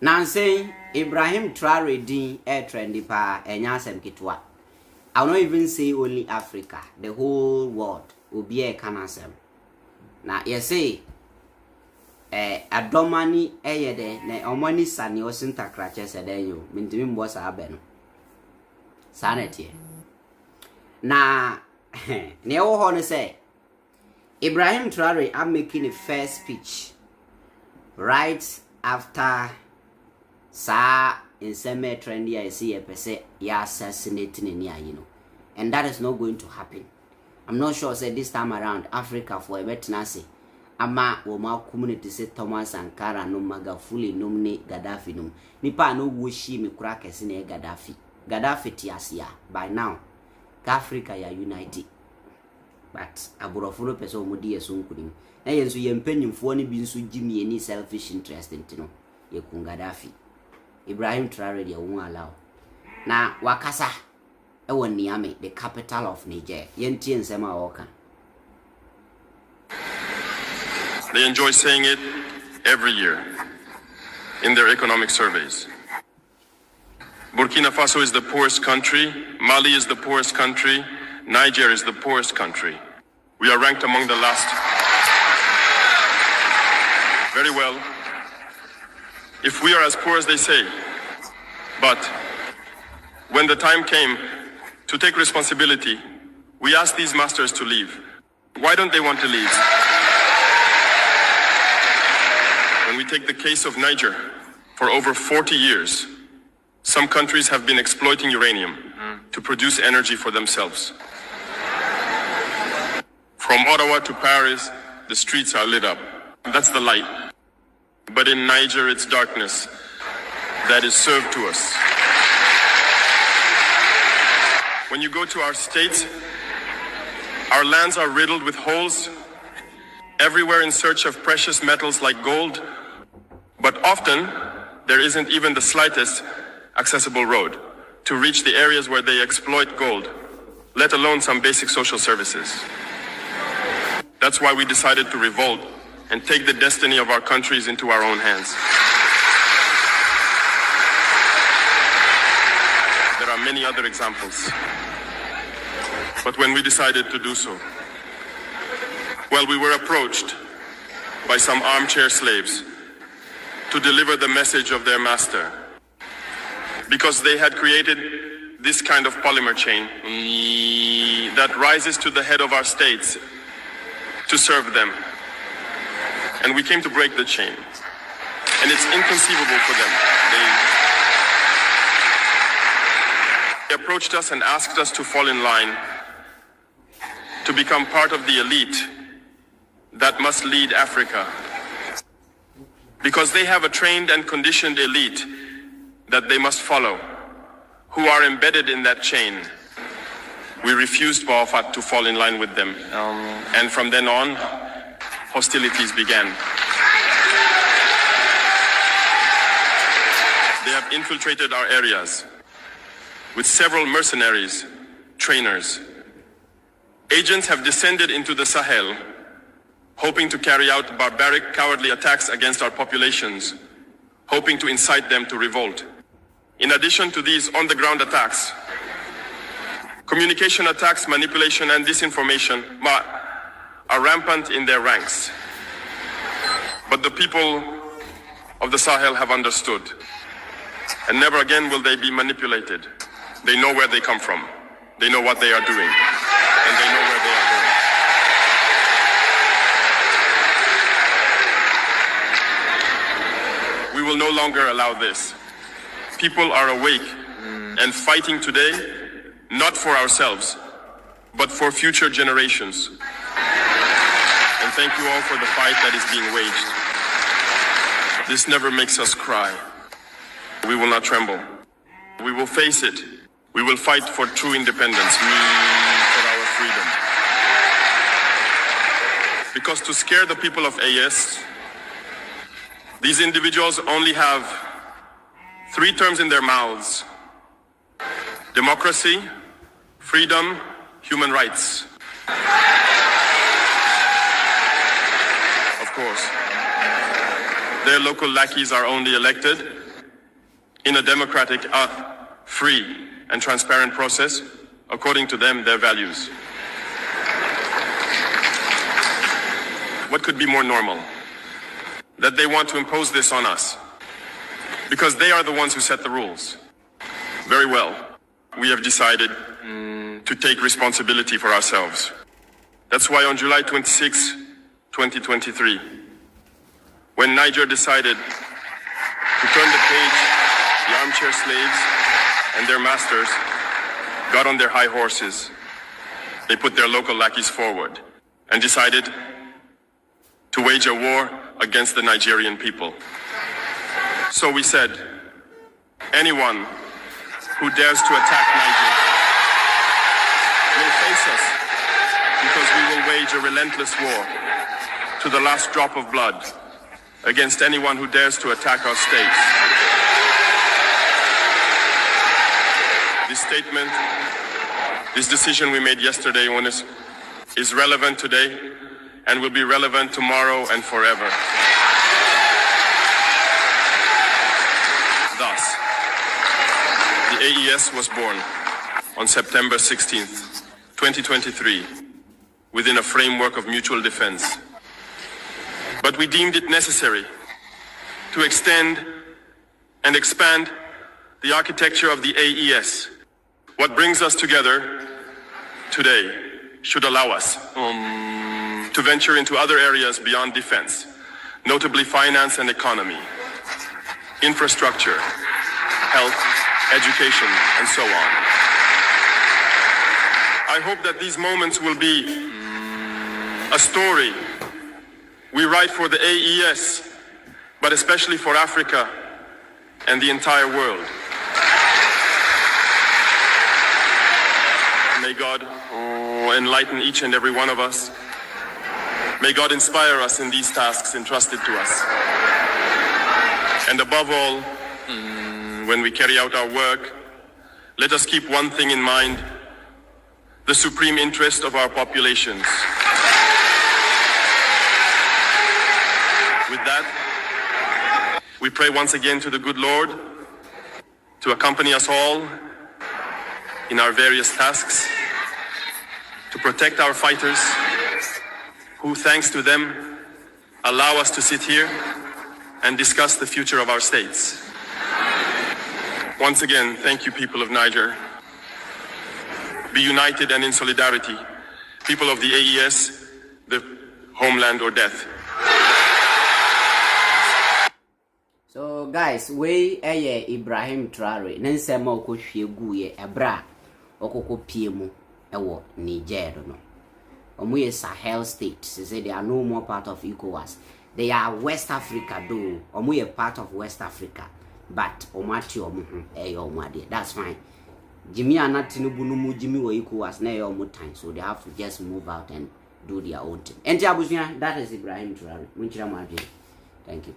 Nancy, Ibrahim Traoré din trendy pa enyasem kitwa. I will not even say only Africa, the whole world will be a canasem. Na you say adomani eyede na omani sani osinta krache sedenyo mintimi mbosa abeno. Sanete. Na ne wo ho ne say Ibrahim Traoré am making a first speech right after in semi trendy I see a person assassinating in here, and that is not going to happen. I'm not sure say this time around Africa for a better ama woma community say Thomas Sankara no Magafuli nomne Gaddafi num nipa no woshi me kura kese na Gaddafi tiasia by now Africa ya united but aburofuro person omudi esunkunim na yenso yempanyimfo ne bi nso gimi any selfish interest ntino ye kun Gaddafi. Ibrahim Traoré de won allow na wakasa e won Niamey, the capital of Niger. Yentie nsema woka. They enjoy saying it every year in their economic surveys. Burkina Faso is the poorest country, Mali is the poorest country, Niger is the poorest country. We are ranked among the last. Very well. If we are as poor as they say, but when the time came to take responsibility, we asked these masters to leave. Why don't they want to leave? When we take the case of Niger, for over 40 years, some countries have been exploiting uranium to produce energy for themselves. From Ottawa to Paris, the streets are lit up. That's the light. But in Niger, it's darkness that is served to us. When you go to our states, our lands are riddled with holes, everywhere in search of precious metals like gold, but often there isn't even the slightest accessible road to reach the areas where they exploit gold, let alone some basic social services. That's why we decided to revolt and take the destiny of our countries into our own hands. There are many other examples. But when we decided to do so, well, we were approached by some armchair slaves to deliver the message of their master, because they had created this kind of polymer chain that rises to the head of our states to serve them. And we came to break the chain. And it's inconceivable for them. They approached us and asked us to fall in line, to become part of the elite that must lead Africa. Because they have a trained and conditioned elite that they must follow, who are embedded in that chain. We refused to fall in line with them. And from then on, hostilities began. They have infiltrated our areas with several mercenaries, trainers. Agents have descended into the Sahel, hoping to carry out barbaric, cowardly attacks against our populations, hoping to incite them to revolt. In addition to these on-the-ground attacks, communication attacks, manipulation, and disinformation are rampant in their ranks. But the people of the Sahel have understood, and never again will they be manipulated. They know where they come from. They know what they are doing, and they know where they are going. We will no longer allow this. People are awake and fighting today, not for ourselves, but for future generations. And thank you all for the fight that is being waged. This never makes us cry. We will not tremble. We will face it. We will fight for true independence, for our freedom. Because to scare the people of AS, these individuals only have 3 terms in their mouths: democracy, freedom, human rights. Of course, their local lackeys are only elected in a democratic, free, and transparent process, according to them, their values. What could be more normal? That they want to impose this on us, because they are the ones who set the rules. Very well. We have decided to take responsibility for ourselves. That's why on July 26, 2023, when Niger decided to turn the page, the armchair slaves and their masters got on their high horses. They put their local lackeys forward and decided to wage a war against the Nigerian people. So we said, anyone who dares to attack Niger will face us, because we will wage a relentless war to the last drop of blood against anyone who dares to attack our state. This statement, this decision we made yesterday is relevant today and will be relevant tomorrow and forever. Thus, the AES was born on September 16th, 2023, within a framework of mutual defense. But we deemed it necessary to extend and expand the architecture of the AES. What brings us together today should allow us to venture into other areas beyond defense, notably finance and economy, infrastructure, health, education, and so on. I hope that these moments will be a story we write for the AES, but especially for Africa and the entire world. May God enlighten each and every one of us. May God inspire us in these tasks entrusted to us. And above all, when we carry out our work, let us keep one thing in mind: the supreme interest of our populations. With that, we pray once again to the good Lord to accompany us all in our various tasks, to protect our fighters, who, thanks to them, allow us to sit here and discuss the future of our states. Once again, thank you, people of Niger. Be united and in solidarity. People of the AES, the homeland or death. So guys, we Ibrahim Traoré nensema okohwie guye ebra okoko piemu ewo Niger no. Omuye Sahel states, say they are no more part of ECOWAS. They are West Africa though. Omuye part of West Africa, but omati omuhu omade. That's fine. Jimmy anatinubu numu Jimmy wo ECOWAS na omu time, so they have to just move out and do their own thing. Enti abusia, that is Ibrahim Traoré. Munchira mwadje. Thank you.